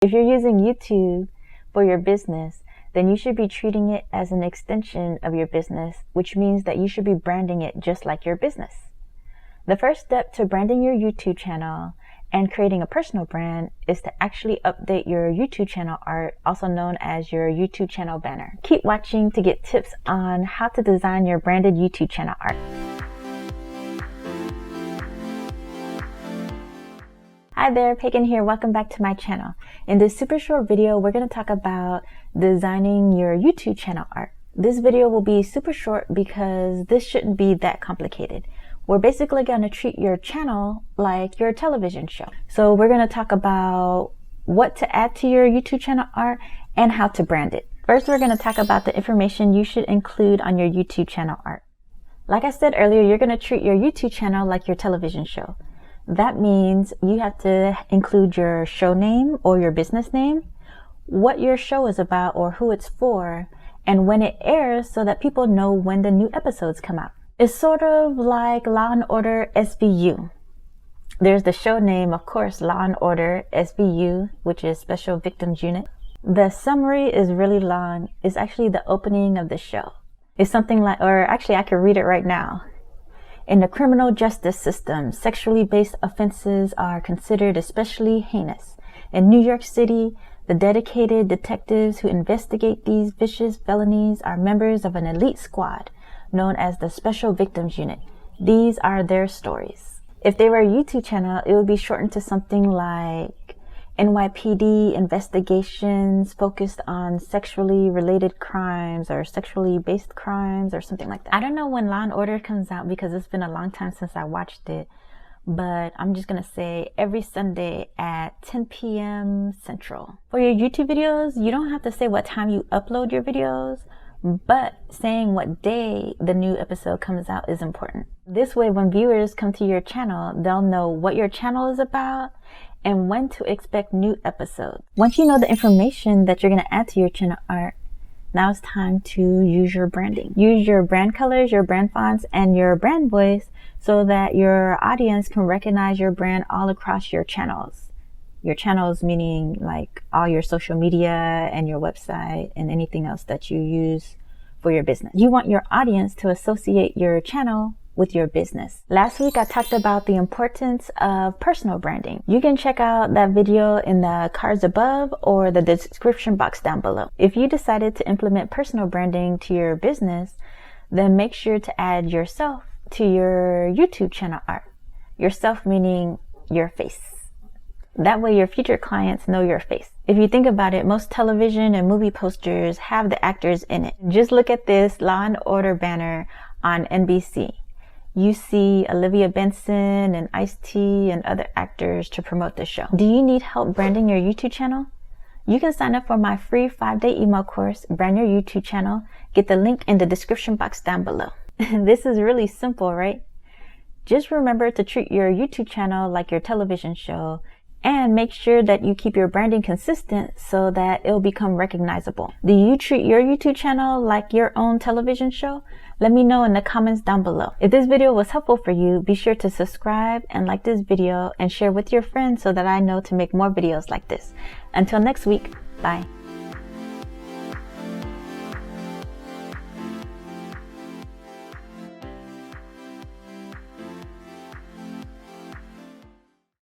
If you're using YouTube for your business, then you should be treating it as an extension of your business, which means that you should be branding it just like your business. The first step to branding your YouTube channel and creating a personal brand is to actually update your YouTube channel art, also known as your YouTube channel banner. Keep watching to get tips on how to design your branded YouTube channel art. Hi there, Pagan here. Welcome back to my channel. In this super short video, we're going to talk about designing your YouTube channel art. This video will be super short because this shouldn't be that complicated. We're basically going to treat your channel like your television show. So we're going to talk about what to add to your YouTube channel art and how to brand it. First, we're going to talk about the information you should include on your YouTube channel art. Like I said earlier, you're going to treat your YouTube channel like your television show. That means you have to include your show name or your business name, what your show is about or who it's for, and when it airs so that people know when the new episodes come out. It's sort of like Law and Order SVU. There's the show name, of course, Law and Order SVU, which is Special Victims Unit. The summary is really long. It's actually the opening of the show. It's something like, or actually I can read it right now. In the criminal justice system, sexually based offenses are considered especially heinous. In New York City, the dedicated detectives who investigate these vicious felonies are members of an elite squad known as the Special Victims Unit. These are their stories. If they were a YouTube channel, it would be shortened to something like NYPD investigations focused on sexually related crimes or sexually based crimes or something like that. I don't know when Law and Order comes out because it's been a long time since I watched it, but I'm just gonna say every Sunday at 10 p.m. Central. For your YouTube videos, you don't have to say what time you upload your videos, but saying what day the new episode comes out is important. This way, when viewers come to your channel, they'll know what your channel is about and when to expect new episodes. Once you know the information that you're going to add to your channel art, now it's time to use your branding. Use your brand colors, your brand fonts, and your brand voice so that your audience can recognize your brand all across your channels. Your channels meaning like all your social media and your website and anything else that you use for your business. You want your audience to associate your channel with your business. Last week I talked about the importance of personal branding. You can check out that video in the cards above or the description box down below. If you decided to implement personal branding to your business, then make sure to add yourself to your YouTube channel art. Yourself meaning your face. That way your future clients know your face. If you think about it, most television and movie posters have the actors in it. Just look at this Law and Order banner on NBC. You see Olivia Benson and Ice-T and other actors to promote the show. Do you need help branding your YouTube channel? You can sign up for my free 5-day email course, Brand Your YouTube Channel. Get the link in the description box down below. This is really simple, right? Just remember to treat your YouTube channel like your television show and make sure that you keep your branding consistent so that it'll become recognizable. Do you treat your YouTube channel like your own television show? Let me know in the comments down below. If this video was helpful for you, be sure to subscribe and like this video and share with your friends so that I know to make more videos like this. Until next week, bye.